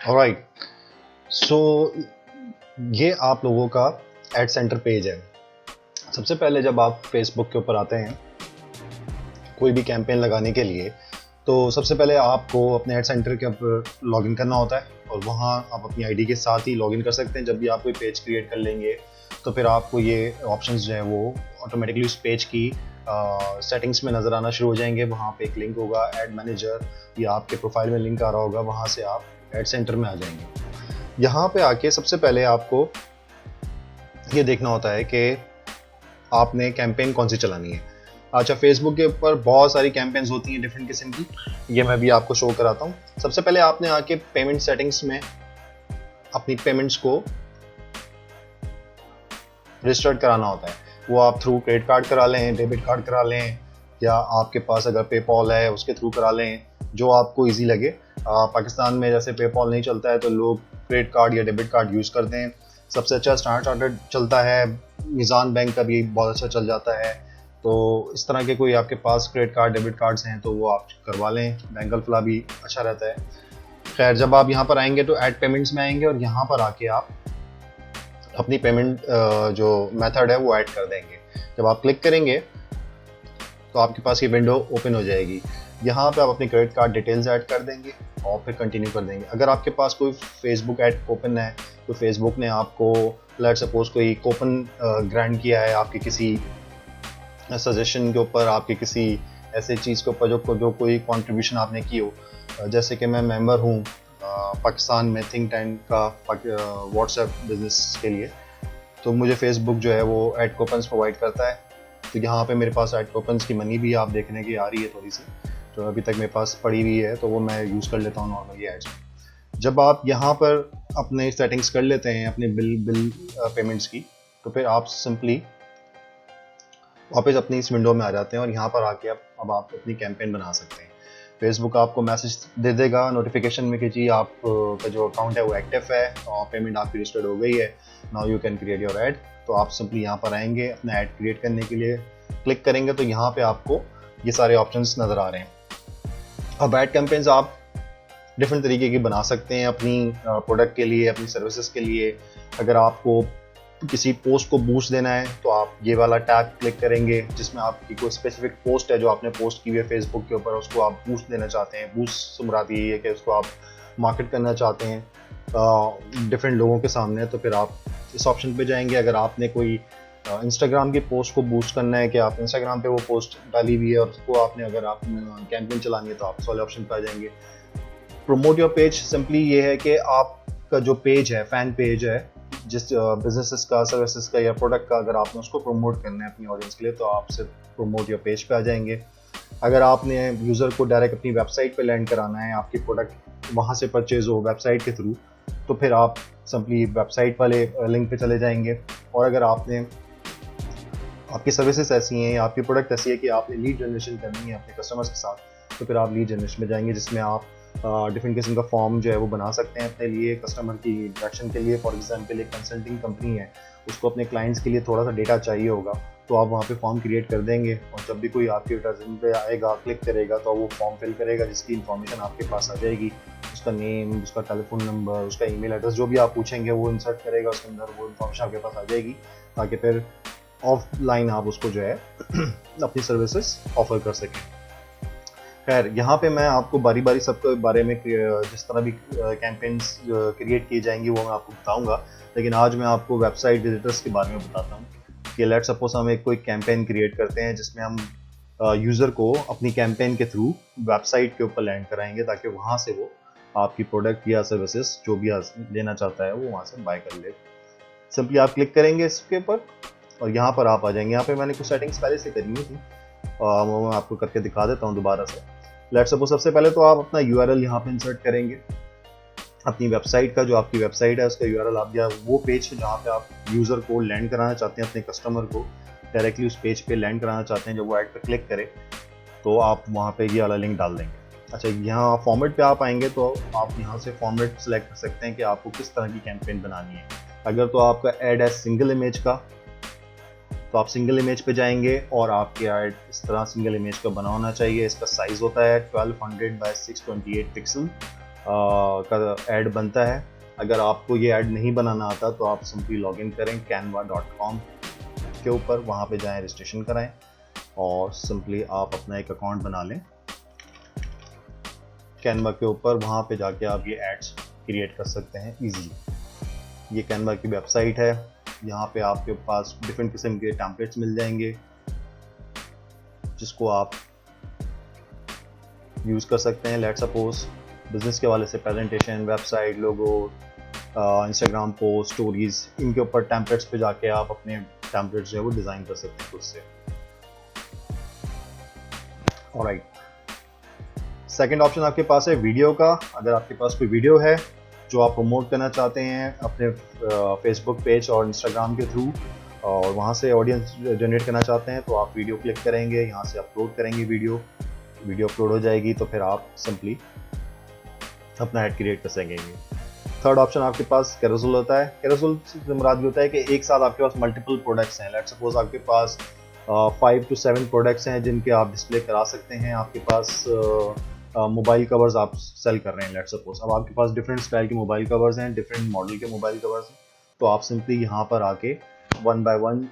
Alright, सो ये आप लोगों का एड सेंटर पेज है। सबसे पहले जब आप फेसबुक के ऊपर आते हैं कोई भी कैंपेन लगाने के लिए, तो सबसे पहले आपको अपने एड सेंटर के ऊपर लॉगिन करना होता है और वहाँ आप अपनी आईडी के साथ ही लॉगिन कर सकते हैं। जब भी आप कोई पेज क्रिएट कर लेंगे तो फिर आपको ये ऑप्शंस जो है वो ऑटोमेटिकली उस पेज की सेटिंग्स में नज़र आना शुरू हो जाएंगे। वहाँ पे एक लिंक होगा एड मैनेजर, या आपके प्रोफाइल में लिंक आ रहा होगा, वहाँ से आप एड सेंटर में आ जाएंगे। यहाँ पे आके सबसे पहले आपको ये देखना होता है कि आपने कैंपेन कौन सी चलानी है। अच्छा, फेसबुक के ऊपर बहुत सारी कैंपेन्स होती हैं डिफरेंट किस्म की, ये मैं भी आपको शो कराता हूँ। सबसे पहले आपने आके पेमेंट सेटिंग्स में अपनी पेमेंट्स को रजिस्टर्ड कराना होता है। वो आप थ्रू क्रेडिट कार्ड करा लें, डेबिट कार्ड करा लें, या आपके पास अगर पेपॉल है उसके थ्रू करा लें, जो आपको ईजी लगे। पाकिस्तान में जैसे पेपॉल नहीं चलता है तो लोग क्रेडिट कार्ड या डेबिट कार्ड यूज़ करते हैं। सबसे अच्छा स्टैंडर्ड चार्टर्ड चलता है, मीज़ान बैंक का भी बहुत अच्छा चल जाता है। तो इस तरह के कोई आपके पास क्रेडिट कार्ड डेबिट कार्ड्स हैं तो वो आप करवा लें, बैंक अल भी अच्छा रहता है। खैर, जब आप यहाँ पर आएंगे तो ऐड पेमेंट्स में आएंगे और यहाँ पर आके आप अपनी पेमेंट जो मेथड है वो ऐड कर देंगे। जब आप क्लिक करेंगे तो आपके पास ये विंडो ओपन हो जाएगी। यहाँ पे आप अपनी क्रेडिट कार्ड डिटेल्स ऐड कर देंगे और फिर कंटिन्यू कर देंगे। अगर आपके पास कोई फेसबुक ऐड ओपन है तो फेसबुक ने आपको लेट सपोज कोई कूपन ग्रांट किया है आपके किसी सजेशन के ऊपर, आपके किसी ऐसे चीज़ के ऊपर जो कोई कंट्रीब्यूशन आपने की हो। जैसे कि मैं मेंबर हूँ पाकिस्तान में थिंक टैंक का व्हाट्सएप बिजनेस के लिए, तो मुझे फेसबुक जो है वो ऐड कूपन्स प्रोवाइड करता है। तो यहाँ पे मेरे पास ऐड कूपन्स की मनी भी आप देखने की आ रही है थोड़ी सी, तो अभी तक मेरे पास पड़ी हुई है, तो वो मैं यूज़ कर लेता हूँ नॉर्मली एड्स। जब आप यहाँ पर अपने सेटिंग्स कर लेते हैं अपने बिल पेमेंट्स की, तो फिर आप सिंपली वापस अपनी इस विंडो में आ जाते हैं और यहाँ पर आके अब आप अपनी कैंपेन बना सकते हैं। फेसबुक आपको मैसेज दे देगा नोटिफिकेशन में कि जी आप का जो अकाउंट है वो एक्टिव है और पेमेंट आपकी रजिस्टर्ड हो गई है, now you can create your add. तो आप सिंपली यहाँ पर आएंगे, अपना ऐड क्रिएट करने के लिए क्लिक करेंगे तो यहाँ पे आपको ये सारे ऑप्शंस नज़र आ रहे हैं। अब ऐड कैंपेन्स आप डिफरेंट तरीके की बना सकते हैं अपनी प्रोडक्ट के लिए, अपनी सर्विसेज के लिए। अगर आपको किसी पोस्ट को बूस्ट देना है तो आप ये वाला टैब क्लिक करेंगे जिसमें आपकी कोई स्पेसिफिक पोस्ट है जो आपने पोस्ट की हुई है फेसबुक के ऊपर, उसको आप बूस्ट देना चाहते हैं। बूस्ट से मुराद ये है कि उसको आप मार्केट करना चाहते हैं डिफरेंट लोगों के सामने, तो फिर आप इस ऑप्शन पे जाएंगे। अगर आपने कोई इंस्टाग्राम की पोस्ट को बूस्ट करना है कि आप इंस्टाग्राम पे वो पोस्ट डाली हुई है और उसको आपने अगर आप कैंपेन चलानी है तो आप इस वाले ऑप्शन पे आ जाएंगे। प्रमोट योर पेज सिंपली ये है कि आपका जो पेज है, फैन पेज है, जिस बिजनेसेस का, सर्विसेज का या प्रोडक्ट का, अगर आपने उसको प्रमोट करना है अपनी ऑडियंस के लिए तो आप सिर्फ प्रमोट योर पेज पे आ जाएंगे। अगर आपने यूज़र को डायरेक्ट अपनी वेबसाइट पे लैंड कराना है, आपकी प्रोडक्ट वहाँ से परचेज हो वेबसाइट के थ्रू, तो फिर आप सिंपली वेबसाइट वाले लिंक पे चले जाएंगे। और अगर आपने आपकी सर्विसेज ऐसी हैं या आपकी प्रोडक्ट ऐसी है कि आपने लीड जनरेशन करनी है अपने कस्टमर्स के साथ, तो फिर आप लीड जनरेशन में जाएंगे जिसमें आप डिफरेंट किस्म का फॉर्म जो है वो बना सकते हैं अपने लिए कस्टमर की इंट्रैक्शन के लिए। फॉर एग्जांपल एक कंसल्टिंग कंपनी है, उसको अपने क्लाइंट्स के लिए थोड़ा सा डेटा चाहिए होगा, तो आप वहाँ पे फॉर्म क्रिएट कर देंगे और जब भी कोई आपके एडवर्टाइजमेंट पे आएगा, क्लिक करेगा, तो वो फॉर्म फिल करेगा जिसकी इन्फॉर्मेशन आपके पास आ जाएगी। उसका नेम, उसका टेलीफोन नंबर, उसका ईमेल एड्रेस, जो भी आप पूछेंगे वो इंसर्ट करेगा उसके अंदर, वो इन्फॉर्मेशन आपके पास आ जाएगी ताकि फिर ऑफलाइन आप उसको जो है अपनी सर्विसेज ऑफर कर सकें। खैर, यहाँ पे मैं आपको बारी बारी सबके बारे में जिस तरह भी कैंपेन्स क्रिएट की जाएंगी वो मैं आपको बताऊंगा, लेकिन आज मैं आपको वेबसाइट विजिटर्स के बारे में बताता हूँ कि लेट सपोज हम एक कोई कैंपेन क्रिएट करते हैं जिसमें हम यूज़र को अपनी कैंपेन के थ्रू वेबसाइट के ऊपर लैंड कराएंगे ताकि वहाँ से वो आपकी प्रोडक्ट या सर्विसेज जो भी लेना चाहता है वो वहाँ से बाय कर ले। सिंपली आप क्लिक करेंगे इसके ऊपर और यहाँ पर आप आ जाएंगे। यहाँ पे मैंने कुछ सेटिंग्स पहले से करी हुई थी, वो मैं आपको करके दिखा देता हूँ दोबारा से। लेट्स सपोज सबसे पहले तो आप अपना यूआरएल यहाँ पे इंसर्ट करेंगे, अपनी वेबसाइट का, जो आपकी वेबसाइट है उसका यूआरएल आप, या वो पेज जहाँ पे आप यूज़र को लैंड कराना चाहते हैं, अपने कस्टमर को डायरेक्टली उस पेज पे लैंड कराना चाहते हैं, जब वो ऐड पे क्लिक करे तो आप वहाँ पे ये वाला लिंक डाल देंगे। अच्छा, यहाँ फॉर्मेट पे आप आएंगे तो आप यहाँ से फॉर्मेट सेलेक्ट कर सकते हैं कि आपको किस तरह की कैंपेन बनानी है। अगर तो आपका ऐड है सिंगल इमेज का तो आप सिंगल इमेज पे जाएंगे और आपके ऐड इस तरह सिंगल इमेज का बना होना चाहिए। इसका साइज़ होता है 1200 बाय 628 पिक्सल का ऐड बनता है। अगर आपको ये ऐड नहीं बनाना आता तो आप सिंपली लॉगिन करें canva.com के ऊपर, वहाँ पे जाएं, रजिस्ट्रेशन कराएं और सिंपली आप अपना एक अकाउंट बना लें कैनवा के ऊपर। वहाँ पे जाके आप ये एड्स क्रिएट कर सकते हैं इजीली। ये कैनवा की वेबसाइट है, यहाँ पे आपके पास डिफरेंट किस्म के टेम्पलेट्स मिल जाएंगे जिसको आप यूज़ कर सकते हैं। लेट्स सपोज बिजनेस के वाले से प्रेजेंटेशन, वेबसाइट, लोगो, इंस्टाग्राम पोस्ट, स्टोरीज, इनके ऊपर टेम्पलेट्स पे जाके आप अपने टेम्पलेट्स जो है वो डिज़ाइन कर सकते हैं खुद से। ऑलराइट, सेकंड ऑप्शन आपके पास है वीडियो का। अगर आपके पास कोई वीडियो है जो आप प्रमोट करना चाहते हैं अपने फेसबुक पेज और इंस्टाग्राम के थ्रू, और वहाँ से ऑडियंस जनरेट करना चाहते हैं, तो आप वीडियो क्लिक करेंगे, यहाँ से अपलोड करेंगे वीडियो अपलोड हो जाएगी, तो फिर आप सिंपली अपना ऐड क्रिएट कर सकेंगे। थर्ड ऑप्शन आपके पास कैरोसेल होता है। कैरोसेल से मुराद ये होता है कि एक साथ आपके पास मल्टीपल प्रोडक्ट्स हैं। लेट्स सपोज आपके पास 5 to 7 प्रोडक्ट्स हैं जिनके आप डिस्प्ले करा सकते हैं। आपके पास मोबाइल कवर्स आप सेल कर रहे हैं, लेट्स सपोज। अब आपके पास डिफरेंट स्टाइल के मोबाइल कवर्स हैं, डिफरेंट मॉडल के मोबाइल कवर्स हैं, तो आप सिंपली यहाँ पर आके 1 by 1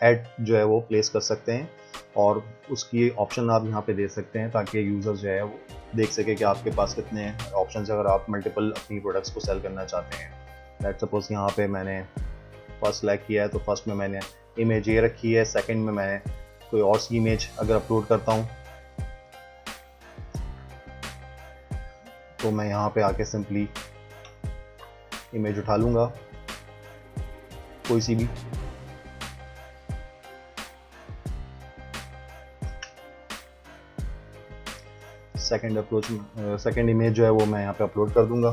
ऐड जो है वो प्लेस कर सकते हैं और उसकी ऑप्शन आप यहाँ पे दे सकते हैं ताकि यूज़र जो है वो देख सके कि आपके पास कितने ऑप्शन है अगर आप मल्टीपल अपनी प्रोडक्ट्स को सेल करना चाहते हैं। लेट्स सपोज यहाँ पे मैंने फर्स्ट सेलेक्ट किया है, तो फर्स्ट में मैंने इमेज ये रखी है, सेकंड में मैं कोई और सी इमेज अगर अपलोड करता हूँ तो मैं यहाँ पे आके सिंपली इमेज उठा लूँगा कोई सी भी। सेकंड इमेज जो है वो मैं यहाँ पे अपलोड कर दूंगा।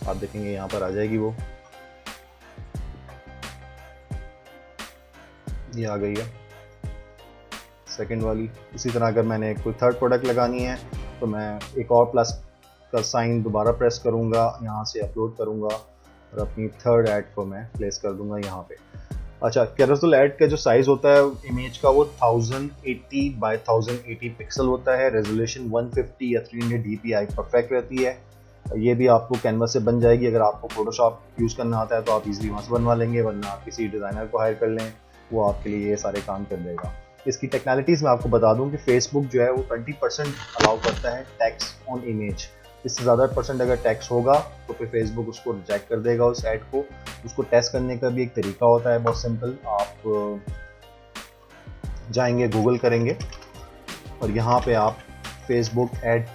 आप देखेंगे यहाँ पर आ जाएगी वो, ये आ गई है सेकंड वाली। इसी तरह अगर मैंने कोई थर्ड प्रोडक्ट लगानी है तो मैं एक और प्लस का साइन दोबारा प्रेस करूँगा, यहाँ से अपलोड करूँगा और अपनी थर्ड ऐड को मैं प्लेस कर दूँगा यहाँ पे। अच्छा, कैरोसेल ऐड का जो साइज़ होता है इमेज का वो 1080 by 1080 पिक्सल होता है। रेजोल्यूशन 150 या 300 dpi परफेक्ट रहती है। ये भी आपको कैनवस से बन जाएगी। अगर आपको फोटोशॉप यूज़ करना आता है तो आप इजीली वहाँ से बनवा लेंगे, वरना आप किसी डिज़ाइनर को हायर कर लें, वो आपके लिए ये सारे काम कर देगा। इसकी टेक्नोलॉजीज़ मैं आपको बता दूँ कि फेसबुक जो है वो 20% अलाउ करता है टैक्स ऑन इमेज। इससे ज़्यादा परसेंट अगर टैक्स होगा तो फिर फेसबुक उसको रिजेक्ट कर देगा उस ऐड को। उसको टेस्ट करने का भी एक तरीका होता है, बहुत सिंपल। आप जाएंगे, गूगल करेंगे और यहाँ पे आप फेसबुक ऐड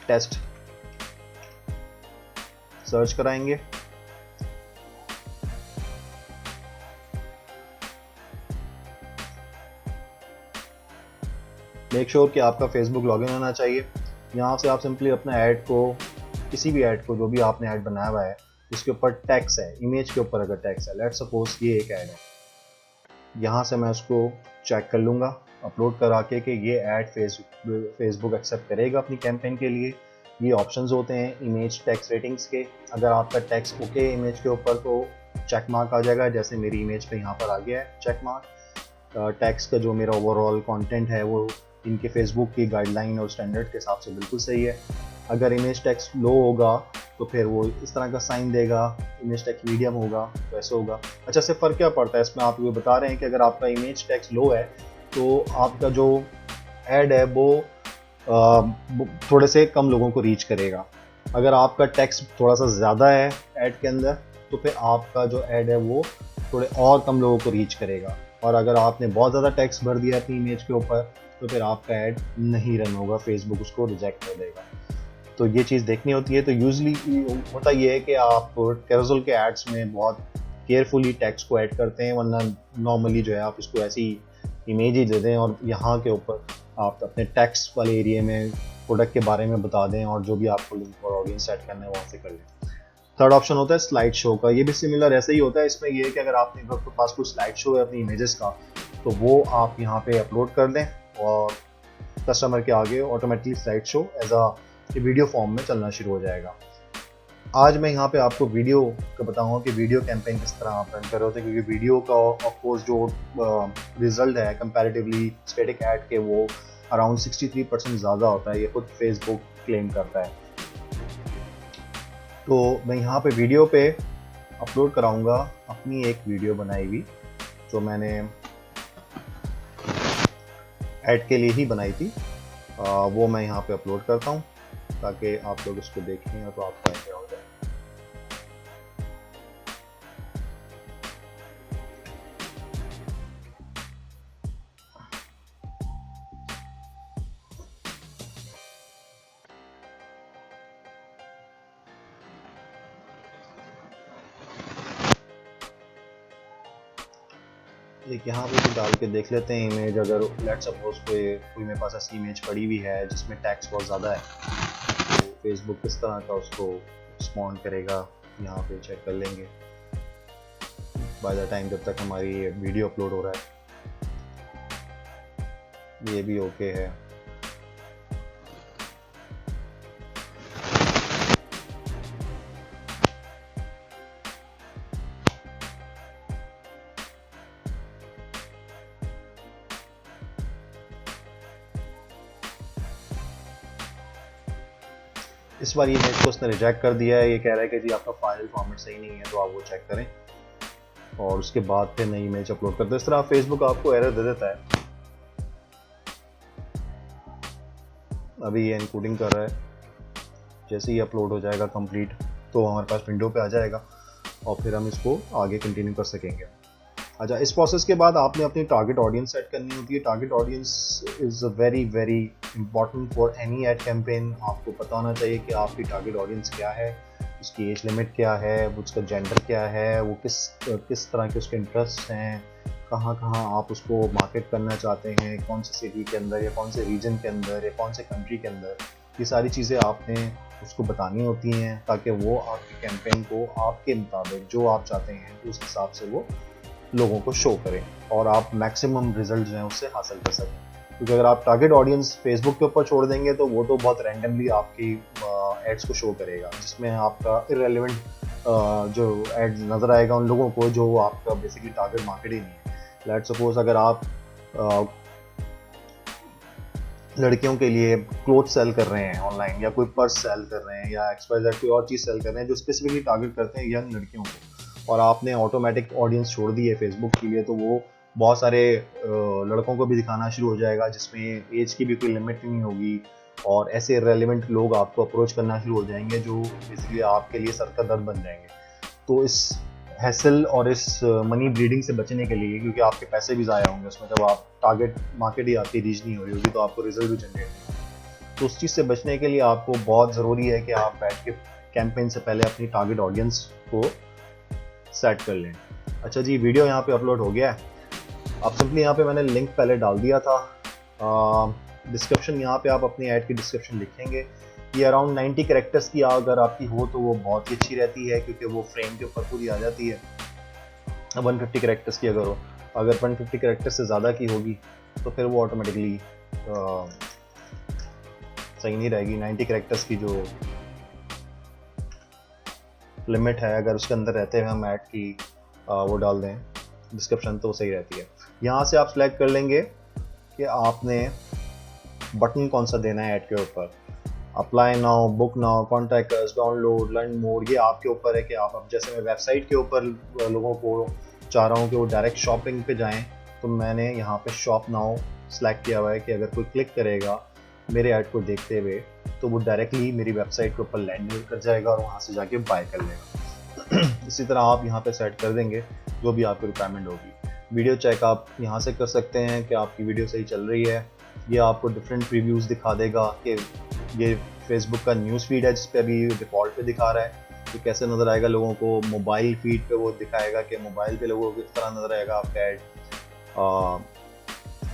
टेस्ट सर्च कराएंगे। मेक श्योर कि आपका फेसबुक लॉगिन होना चाहिए। यहाँ से आप सिंपली अपना ऐड को, किसी भी ऐड को, जो भी आपने ऐड बनाया हुआ है उसके ऊपर टैक्स है, इमेज के ऊपर अगर टैक्स है, लेट्स सपोज ये एक ऐड है, यहाँ से मैं उसको चेक कर लूँगा अपलोड करा के कि ये ऐड फेसबुक एक्सेप्ट करेगा अपनी कैंपेन के लिए। ये ऑप्शंस होते हैं इमेज टैक्स रेटिंग्स के। अगर आपका टैक्स ओके इमेज के ऊपर तो चेक मार्क आ जाएगा, जैसे मेरी इमेज पे यहाँ पर आ गया है चेक मार्क। टैक्स का जो मेरा ओवरऑल कंटेंट है वो इनके फेसबुक की गाइडलाइन और स्टैंडर्ड के हिसाब से बिल्कुल सही है। अगर इमेज टैक्स लो होगा तो फिर वो इस तरह का साइन देगा, इमेज टैक्स मीडियम होगा तो ऐसे होगा। अच्छा, से फ़र्क क्या पड़ता है इसमें? आप ये बता रहे हैं कि अगर आपका इमेज टैक्स लो है तो आपका जो ऐड है वो थोड़े से कम लोगों को रीच करेगा। अगर आपका टैक्स थोड़ा सा ज़्यादा है ऐड के अंदर तो फिर आपका जो ऐड है वो थोड़े और कम लोगों को रीच करेगा। और अगर आपने बहुत ज़्यादा टैक्स भर दिया अपनी इमेज के ऊपर तो फिर आपका ऐड नहीं रन होगा, फेसबुक उसको रिजेक्ट कर देगा। तो ये चीज़ देखनी होती है। तो यूजली होता ये है कि आप कैरोसेल के एड्स में बहुत केयरफुली टैक्स को ऐड करते हैं, वरना नॉर्मली जो है आप इसको ऐसी इमेज ही दे दें और यहाँ के ऊपर आप अपने टैक्स वाले एरिया में प्रोडक्ट के बारे में बता दें और जो भी आपको लिंक और ऑडियंस सेट करना है वहाँ से कर लें। थर्ड ऑप्शन होता है स्लाइड शो का। ये भी सिमिलर ऐसे ही होता है। इसमें ये है कि अगर आपके पास कोई स्लाइड शो है अपनी इमेजेस का तो वो आप यहाँ पे अपलोड कर दें और कस्टमर के आगे automatically slide show as a video form में चलना शुरू हो जाएगा। आज मैं यहाँ पे आपको वीडियो का बताऊंगा कि वीडियो कैंपेन किस तरह आप रन कर रहे होते हैं, क्योंकि वीडियो का ऑफकोर्स जो रिजल्ट है कंपैरेटिवली स्टैटिक ऐड के वो अराउंड 63% ज़्यादा होता है, ये खुद फेसबुक क्लेम करता है। तो मैं यहाँ पे वीडियो पे अपलोड कराऊंगा अपनी एक वीडियो बनाई हुई जो मैंने ऐड के लिए ही बनाई थी, वो मैं यहाँ पे अपलोड करता हूँ ताकि आप लोग उसको देखें तो आपको आइडिया हो जाए। एक यहाँ पे भी डाल के देख लेते हैं इमेज। अगर लेट्स सपोज कोई मेरे पास ऐसी इमेज पड़ी हुई है जिसमें टैक्स बहुत ज़्यादा है, तो फेसबुक किस तरह का उसको रिस्पॉन्ड करेगा यहाँ पे चेक कर लेंगे बाय द टाइम जब तक हमारी वीडियो अपलोड हो रहा है। ये भी ओके है। इस बार इमेज को उसने रिजेक्ट कर दिया है। ये कह रहा है कि जी आपका फाइल फॉर्मेट सही नहीं है, तो आप वो चेक करें और उसके बाद फिर नई इमेज अपलोड कर दो। इस तरह फेसबुक आपको एरर दे देता है। अभी ये इनकोडिंग कर रहा है, जैसे ही अपलोड हो जाएगा कंप्लीट तो हमारे पास विंडो पे आ जाएगा और फिर हम इसको आगे कंटिन्यू कर सकेंगे। अच्छा, इस प्रोसेस के बाद आपने अपनी टारगेट ऑडियंस सेट करनी होती है। Target audience is very very important for any ad campaign. आपको पता होना चाहिए कि आपकी टारगेट ऑडियंस क्या है, उसकी एज लिमिट क्या है, उसका जेंडर क्या है, वो किस तरह के उसके इंटरेस्ट हैं, कहाँ कहाँ आप उसको मार्केट करना चाहते हैं, कौन से सिटी के अंदर या कौन से रीजन के अंदर या कौन से कंट्री के अंदर। ये सारी चीज़ें आपने उसको बतानी होती हैं ताकि वो आपके कैंपेन को आपके मुताबिक जो आप चाहते हैं उस हिसाब से वो लोगों को शो करें और आप मैक्सिमम रिजल्ट जो हैं उससे हासिल कर सकें। क्योंकि अगर आप टारगेट ऑडियंस फेसबुक के ऊपर छोड़ देंगे तो वो तो बहुत रैंडमली आपकी एड्स को शो करेगा, जिसमें आपका इररेलेवेंट जो एड नज़र आएगा उन लोगों को जो आपका बेसिकली टारगेट मार्केट ही नहीं है। लेट्स सपोज अगर आप लड़कियों के लिए क्लोथ सेल कर रहे हैं ऑनलाइन, या कोई पर्स सेल कर रहे हैं, या XYZ कोई और चीज़ सेल कर रहे हैं जो स्पेसिफिकली टारगेट करते हैं यंग लड़कियों को, और आपने ऑटोमेटिक ऑडियंस छोड़ दी है फेसबुक के लिए, तो वो बहुत सारे लड़कों को भी दिखाना शुरू हो जाएगा जिसमें एज की भी कोई लिमिट नहीं होगी और ऐसे रेलिवेंट लोग आपको अप्रोच करना शुरू हो जाएंगे जो इसलिए आपके लिए सर का दर्द बन जाएंगे। तो इस हैसल और इस मनी ब्लीडिंग से बचने के लिए, क्योंकि आपके पैसे भी ज़ाया होंगे उसमें, जब आप टारगेट मार्केट ही आपकी रीच नहीं हो रही होगी तो आपको रिजल्ट भी जनरेट नहीं होगा। तो उस चीज़ से बचने के लिए आपको बहुत ज़रूरी है कि आप बैठ के कैंपेन से पहले अपनी टारगेट ऑडियंस को सेट कर लें। अच्छा जी, वीडियो यहाँ पे अपलोड हो गया है। आप सिंपली यहाँ पे मैंने लिंक पहले डाल दिया था। डिस्क्रिप्शन यहाँ पे आप अपनी ऐड की डिस्क्रिप्शन लिखेंगे। ये अराउंड 90 कैरेक्टर्स की अगर आपकी हो तो वो बहुत ही अच्छी रहती है, क्योंकि वो फ्रेम के ऊपर पूरी आ जाती है। 150 कैरेक्टर्स की अगर हो, अगर 150 कैरेक्टर्स से ज़्यादा की होगी तो फिर वो ऑटोमेटिकली सही नहीं रहेगी। 90 कैरेक्टर्स की जो लिमिट है, अगर उसके अंदर रहते हुए हम ऐड की वो डाल दें डिस्क्रिप्शन तो सही रहती है। यहाँ से आप सेलेक्ट कर लेंगे कि आपने बटन कौन सा देना है ऐड के ऊपर। Apply now, book now, contact us, download, learn more, ये आपके ऊपर है कि आप, अब जैसे मैं वेबसाइट के ऊपर लोगों को चाह रहा हूँ कि वो डायरेक्ट शॉपिंग पे जाएं, तो मैंने यहाँ पे शॉप नाउ सेलेक्ट किया हुआ है कि अगर कोई क्लिक करेगा मेरे ऐड को देखते हुए तो वो डायरेक्टली मेरी वेबसाइट के ऊपर लैंड कर जाएगा और वहाँ से जाके बाय कर लेगा। इसी तरह आप यहाँ पे सेट कर देंगे जो भी आपकी रिक्वायरमेंट होगी। वीडियो चेक आप यहाँ से कर सकते हैं कि आपकी वीडियो सही चल रही है। ये आपको डिफरेंट प्रीव्यूज़ दिखा देगा कि ये फेसबुक का न्यूज़ फीड है जिस पे अभी डिफ़ॉल्ट पे दिखा रहा है, तो कैसे नज़र आएगा लोगों को। मोबाइल फीड पे वो दिखाएगा कि मोबाइल पे लोगों को किस तरह नज़र आएगा आपका ऐड।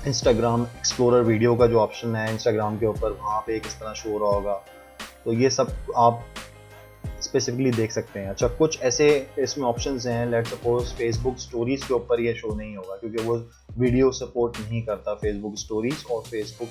इंस्टाग्राम एक्सप्लोरर वीडियो का जो ऑप्शन है इंस्टाग्राम के ऊपर, वहाँ पे किस तरह शो हो रहा होगा, तो ये सब आप स्पेसिफिकली देख सकते हैं। अच्छा, कुछ ऐसे इसमें ऑप्शंस हैं, लेट्स सपोज फेसबुक स्टोरीज के ऊपर ये शो नहीं होगा क्योंकि वो वीडियो सपोर्ट नहीं करता, फेसबुक स्टोरीज और फेसबुक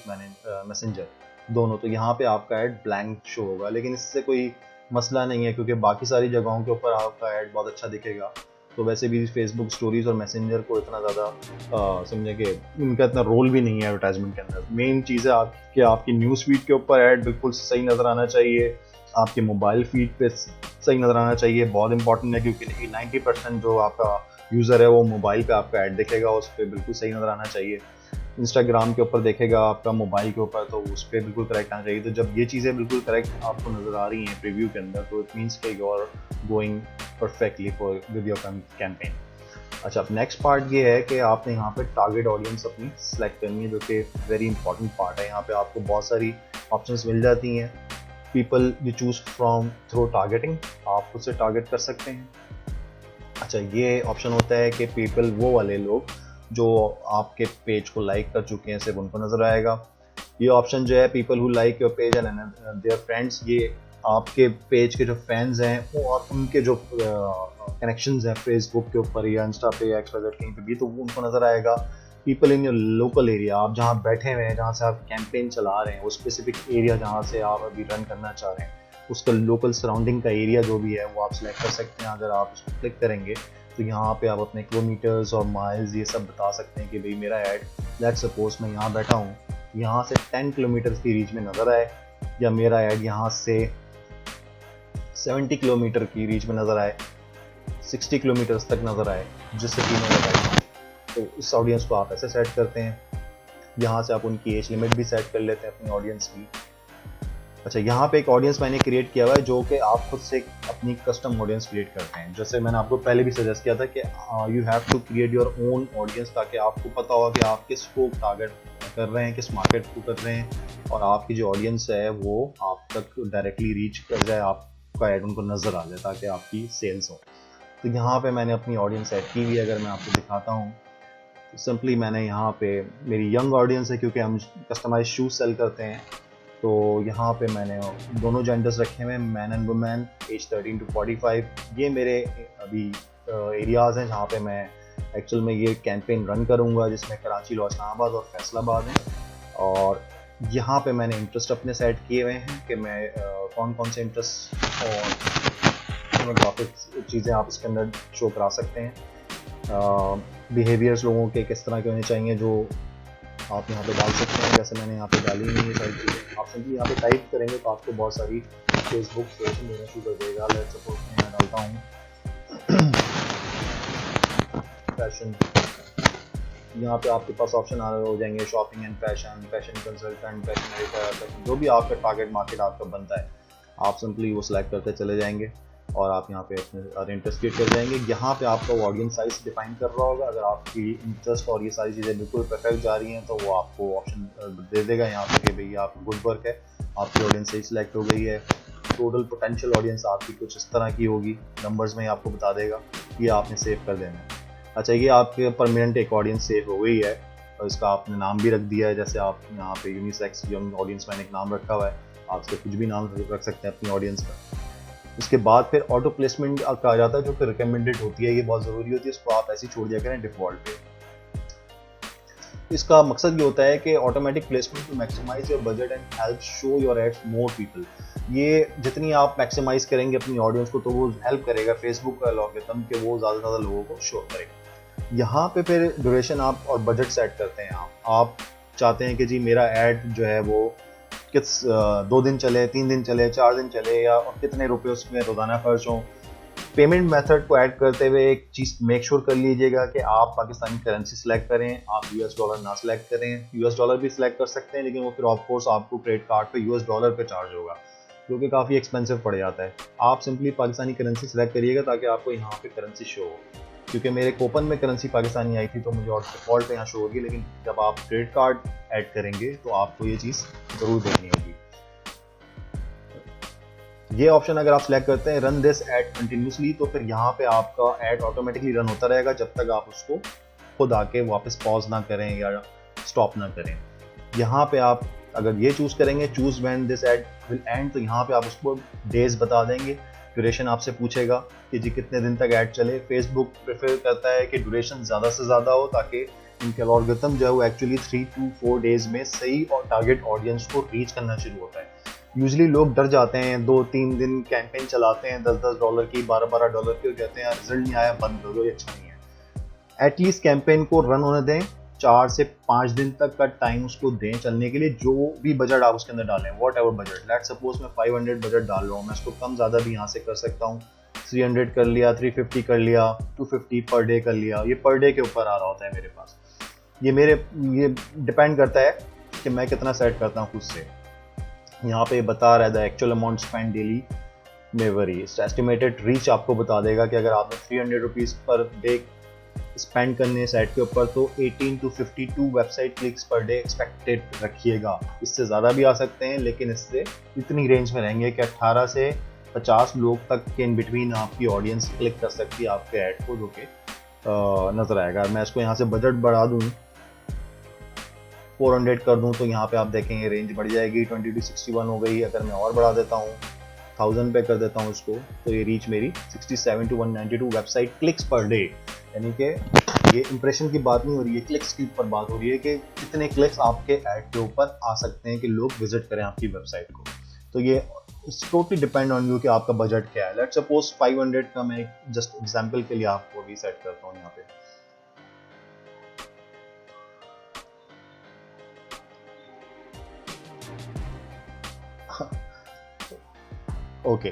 मैसेंजर दोनों। तो यहाँ पे आपका ऐड ब्लैंक शो होगा, लेकिन इससे कोई मसला नहीं है क्योंकि बाकी सारी जगहों के ऊपर आपका ऐड बहुत अच्छा दिखेगा। तो वैसे भी फेसबुक स्टोरीज और मैसेंजर को इतना ज़्यादा समझे कि उनका इतना रोल भी नहीं है एडवर्टाइजमेंट के अंदर। मेन चीज़ है आपकी आपकी न्यूज़ फीड के ऊपर ऐड बिल्कुल सही नज़र आना चाहिए, आपके मोबाइल फीड पे सही नज़र आना चाहिए, बहुत इंपॉर्टेंट है क्योंकि 90% जो आपका यूज़र है वो मोबाइल पे आपका ऐड देखेगा, उस पर बिल्कुल सही नज़र आना चाहिए। इंस्टाग्राम के ऊपर देखेगा आपका मोबाइल के ऊपर, तो उस पर बिल्कुल करेक्ट आना चाहिए। तो जब ये चीज़ें बिल्कुल करेक्ट आपको नज़र आ रही हैं प्रीव्यू के अंदर, तो इट मीन्स कि you are going perfectly for with your campaign. अच्छा, अब नेक्स्ट पार्ट ये है कि आपने यहाँ पे टारगेट ऑडियंस अपनी सेलेक्ट करनी है, जो कि वेरी इंपॉर्टेंट पार्ट है। यहाँ पे आपको बहुत सारी ऑप्शंस मिल जाती हैं। People you choose from through targeting, आप खुद से टारगेट कर सकते हैं। अच्छा, ये ऑप्शन होता है कि पीपल वो वाले लोग जो आपके पेज को लाइक कर चुके हैं, सिर्फ उनको नजर आएगा। ये ऑप्शन जो है people who like your page and their friends, ये आपके पेज के जो फैंस हैं वो और उनके जो कनेक्शंस हैं फेसबुक के ऊपर या इंस्टा पे या एक्सवाइजेड कहीं पे भी, तो वो उनको नजर आएगा। People in your local area, आप जहाँ बैठे हुए हैं, जहाँ से आप कैंपेन चला रहे हैं, वो स्पेसिफिक एरिया जहाँ से आप अभी रन करना चाह रहे हैं, उसका लोकल सराउंडिंग का एरिया जो भी है वो आप सिलेक्ट कर सकते हैं। अगर आप उसको क्लिक करेंगे तो यहाँ पे आप अपने किलोमीटर्स और माइल्स ये सब बता सकते हैं कि भाई मेरा ऐड, लेट्स सपोज मैं यहाँ बैठा हूँ, यहाँ से 10 किलोमीटर की रीच में नज़र आए, या मेरा ऐड यहाँ से 70 किलोमीटर की रीच में नज़र आए, 60 किलोमीटर्स तक नज़र आए जिस सिटी में बैठा हूँ, तो इस ऑडियंस को आप ऐसे सेट करते हैं। यहाँ से आप उनकी एज लिमिट भी सेट कर लेते हैं अपनी ऑडियंस की। अच्छा, यहाँ पे एक ऑडियंस मैंने क्रिएट किया हुआ है जो कि आप खुद से अपनी कस्टम ऑडियंस क्रिएट करते हैं। जैसे मैंने आपको पहले भी सजेस्ट किया था कि you have to create your own audience, ताकि आपको पता होगा कि आप किसको टारगेट कर रहे हैं, किस मार्केट को कर रहे हैं, और आपकी जो ऑडियंस है वो आप तक डायरेक्टली रीच कर जाए, आपका ऐड उनको नज़र आ जाए ताकि आपकी सेल्स हो। तो यहाँ पे मैंने अपनी ऑडियंस सेट की हुई है, अगर मैं आपको दिखाता हूँ तो सिंपली मैंने यहाँ पे मेरी यंग ऑडियंस है क्योंकि हम कस्टमाइज शूज़ सेल करते हैं, तो यहाँ पे मैंने दोनों जेंडर्स रखे हुए हैं, man and women, as 13 to 45। ये मेरे अभी एरियाज़ हैं जहाँ पे मैं एक्चुअल में ये कैंपेन रन करूँगा, जिसमें कराची, इस्लामाबाद और फैसलाबाद हैं। और यहाँ पे मैंने इंटरेस्ट अपने सेट किए हुए हैं कि मैं कौन कौन से इंटरेस्ट और डेमोग्राफिक्स चीज़ें आप इसके अंदर शो करा सकते हैं। बिहेवियर्स लोगों के किस तरह के होने चाहिए जो आप यहाँ पे डाल सकते हैं। जैसे मैंने यहाँ पे डाली हुई है सारी चीज़ें, आप सिंपली यहाँ पे टाइप करेंगे तो आपको बहुत सारी फेसबुक सजेशन देना शुरू कर देगा। लेट्स सपोज मैं डालता हूँ फैशन, यहाँ पे आपके पास ऑप्शन आ रहे हो जाएंगे shopping and fashion, fashion consultant, fashion editor, जो भी आपका टारगेट मार्केट आपका बनता है, आप सिंपली वो सिलेक्ट करते चले जाएंगे और आप यहाँ पे अपने इंटरेस्ट क्रिएट कर जाएंगे। यहाँ पे आपका वो ऑडियंस साइज डिफाइन कर रहा होगा। अगर आपकी इंटरेस्ट और ये सारी चीज़ें बिल्कुल परफेक्ट जा रही हैं तो वो आपको ऑप्शन दे देगा यहाँ पे कि भैया आपका गुड वर्क है, आपकी ऑडियंस सही सिलेक्ट हो गई है। टोटल पोटेंशियल ऑडियंस आपकी कुछ इस तरह की होगी, नंबर्स में आपको बता देगा, ये आपने सेव कर देना है। अच्छा, ये आपके परमानेंट एक ऑडियंस सेव हो गई है और इसका आपने नाम भी रख दिया है। जैसे आप यहाँ पे यूनिसेक्स यंग ऑडियंस मैंने एक नाम रखा हुआ है, आप इसका कुछ भी नाम रख सकते हैं अपनी ऑडियंस का। उसके बाद फिर ऑटो प्लेसमेंट कहा जाता है जो कि रिकमेंडेड होती है, ये बहुत ज़रूरी होती है, इसको आप ऐसे ही छोड़ दिया करें डिफ़ॉल्ट पे। इसका मकसद ये होता है कि automatic placement to maximise your budget and help show your ads more people. ये जितनी आप मैक्सिमाइज करेंगे अपनी ऑडियंस को तो वो हेल्प करेगा फेसबुक का एल्गोरिथम के वो ज़्यादा से ज़्यादा लोगों को शो करेगा। यहाँ पे फिर ड्यूरेशन आप और बजट सेट करते हैं। आप चाहते हैं कि जी मेरा ऐड जो है वो किस 2 दिन चले, 3 दिन चले, 4 दिन चले, या और कितने रुपए उसमें रोज़ाना खर्च हों। पेमेंट मेथड को ऐड करते हुए एक चीज़ मेक श्योर कर लीजिएगा कि आप पाकिस्तानी करेंसी सेलेक्ट करें, आप यूएस डॉलर ना सेलेक्ट करें। यूएस डॉलर भी सिलेक्ट कर सकते हैं लेकिन वो फिर ऑफ कोर्स आपको क्रेडिट कार्ड पे यूएस डॉलर पे चार्ज होगा जो कि काफ़ी एक्सपेंसिव पड़ जाता है। आप सिंपली पाकिस्तानी करेंसी सेलेक्ट करिएगा ताकि आपको यहाँ पे करेंसी शो हो। क्योंकि मेरे कूपन में करेंसी पाकिस्तानी आई थी तो मुझे और डिफॉल्ट पे यहाँ शो होगी, लेकिन जब आप क्रेडिट कार्ड ऐड करेंगे तो आपको ये चीज़ ज़रूर देखनी होगी। ये ऑप्शन अगर आप सेलेक्ट करते हैं रन दिस ऐड कंटिन्यूसली, तो फिर यहाँ पे आपका ऐड ऑटोमेटिकली रन होता रहेगा जब तक आप उसको खुद आके वापस पॉज ना करें या स्टॉप ना करें। यहाँ पे आप अगर ये चूज करेंगे choose when this add will and, तो यहाँ पे आप उसको डेज बता देंगे। ड्यूरेशन आपसे पूछेगा कि जी कितने दिन तक ऐड चले। फेसबुक प्रेफर करता है कि ड्यूरेशन ज़्यादा से ज़्यादा हो ताकि इनके एल्गोरिथम जो है वो एक्चुअली 3 to 4 डेज में सही और टारगेट ऑडियंस को रीच करना शुरू होता है। यूजली लोग डर जाते हैं, 2-3 दिन कैंपेन चलाते हैं $10-10 की, $12-12 की, और कहते हैं यार रिजल्ट नहीं आया, बंद कर दो, ये अच्छा नहीं है। एटलीस्ट कैंपेन को रन होने दें, 4 से 5 दिन तक का टाइम उसको दें चलने के लिए। जो भी बजट आप उसके अंदर डालें, what ever budget, let suppose मैं 500 बजट डाल रहा हूँ, मैं इसको कम ज़्यादा भी यहाँ से कर सकता हूँ, 300 कर लिया, 350 कर लिया, 250 पर डे कर लिया, ये पर डे के ऊपर आ रहा होता है मेरे पास। ये डिपेंड करता है कि मैं कितना सेट करता हूँ खुद से। यहाँ पे बता रहा है the actual amount spend daily में वरी, एस्टिमेटेड रीच आपको बता देगा कि अगर आपने 300 रुपीज़ पर डे स्पेंड करने साइट के ऊपर तो 18 to 52 website clicks per day expected रखिएगा। इससे ज़्यादा भी आ सकते हैं, लेकिन इससे इतनी रेंज में रहेंगे कि 18 से 50 लोग तक के इन बिटवीन आपकी ऑडियंस क्लिक कर सकती है आपके ऐड को, जो कि नज़र आएगा। मैं इसको यहाँ से बजट बढ़ा दूँ, 400 कर दूं, तो यहाँ पे आप देखेंगे रेंज बढ़ जाएगी, 20 to 61 हो गई। अगर मैं और बढ़ा देता हूँ, 1000 पे कर देता हूँ इसको, तो ये रीच मेरी 67 to 192 website clicks per day, यानी कि ये इंप्रेशन की बात नहीं हो रही है, क्लिक्स की ऊपर बात हो रही है कि कितने क्लिक्स आपके ऐड के ऊपर आ सकते हैं कि लोग विजिट करें आपकी वेबसाइट को। तो ये टोटली डिपेंड ऑन यू कि आपका बजट क्या है। लेट्स सपोज 500 का मैं जस्ट एग्जांपल के लिए आपको भी सेट करता हूँ यहाँ पे। ओके,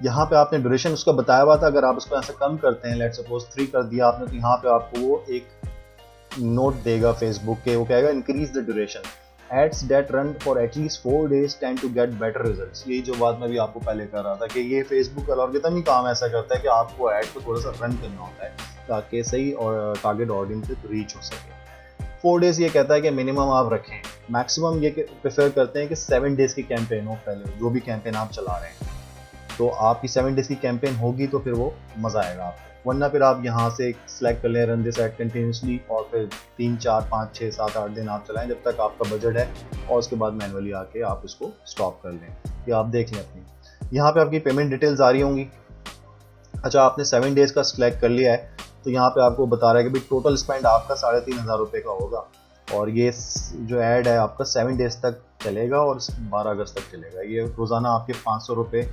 यहाँ पे आपने ड्यूरेशन उसका बताया हुआ था, अगर आप इसको ऐसे कम करते हैं, लेट्स सपोज 3 कर दिया आपने, तो यहाँ पे आपको वो एक नोट देगा फेसबुक के, वो कहेगा increase the duration, ads that run for at least 4 days tend to get better results. यही जो बात मैं भी आपको पहले कर रहा था कि ये फेसबुक एल्गोरिथम ही काम ऐसा करता है कि आपको ऐड को थोड़ा सा रन करना होता है ताकि सही और टारगेट ऑडियंस तक रीच हो सके। 4 days ये कहता है कि मिनिमम आप रखें, मैक्सिमम ये प्रेफर करते हैं कि 7 days की कैंपेन हो। पहले जो भी कैंपेन आप चला रहे हैं, तो आपकी 7 days की कैंपेन होगी तो फिर वो मज़ा आएगा आपको। वरना फिर आप यहाँ से सिलेक्ट कर लें रन दिस एड कंटिन्यूसली, और फिर 3, 4, 5, 6, 7, 8 दिन आप चलाएं जब तक आपका बजट है, और उसके बाद मैनुअली आके आप इसको स्टॉप कर लें। ये आप देख लें अपनी, यहाँ पे आपकी पेमेंट डिटेल्स आ रही होंगी। अच्छा, आपने 7 days का सिलेक्ट कर लिया है, तो यहाँ पे आपको बता रहा है कि भाई टोटल स्पेंड आपका 3500 रुपये का होगा, और ये जो ऐड है आपका 7 days तक चलेगा और 12 अगस्त तक चलेगा। ये रोज़ाना आपके 500 रुपये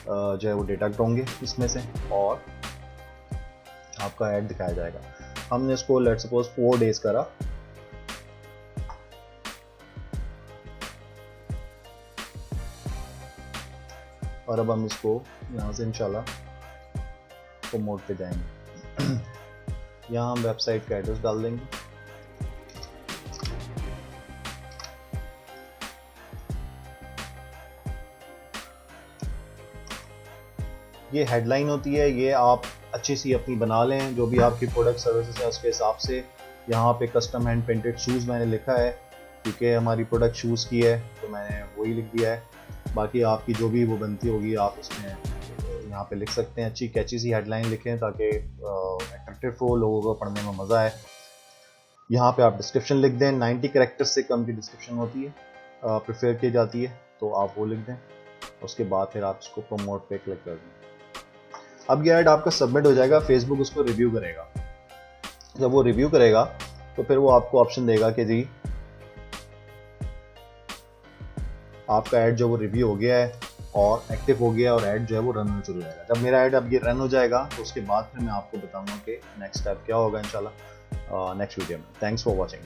जो है वो डिडक्ट होंगे इसमें से, और आपका ऐड दिखाया जाएगा। हमने इसको लेट्स सपोज 4 days करा, और अब हम इसको यहाँ से इंशाल्लाह प्रमोट पे जाएंगे। यहाँ हम वेबसाइट का एड्रेस डाल देंगे, ये हेडलाइन होती है, ये आप अच्छी सी अपनी बना लें, जो भी आपकी प्रोडक्ट सर्विसेज है उसके हिसाब से। यहाँ पे कस्टम हैंड पेंटेड शूज़ मैंने लिखा है क्योंकि हमारी प्रोडक्ट शूज़ की है, तो मैंने वही लिख दिया है। बाकी आपकी जो भी वो बनती होगी आप उसमें यहाँ पे लिख सकते हैं, अच्छी कैची सी हेडलाइन लिखें ताकि अट्रैक्टिव हो, लोगों को पढ़ने में मज़ा आए। यहाँ पे आप डिस्क्रिप्शन लिख दें, 90 कैरेक्टर्स से कम की डिस्क्रिप्शन होती है, प्रेफर की जाती है, तो आप वो लिख दें। उसके बाद फिर आप इसको प्रमोट पे क्लिक कर दें। अब ये ऐड आपका सबमिट हो जाएगा, फेसबुक उसको रिव्यू करेगा। जब वो रिव्यू करेगा तो फिर वो आपको ऑप्शन देगा कि जी आपका ऐड जो वो रिव्यू हो गया है और एक्टिव हो गया, और ऐड जो है वो रन होना शुरू हो जाएगा। जब मेरा ऐड अब ये रन हो जाएगा तो उसके बाद फिर मैं आपको बताऊंगा कि नेक्स्ट स्टेप क्या होगा इंशाल्लाह नेक्स्ट वीडियो में। Thanks for watching.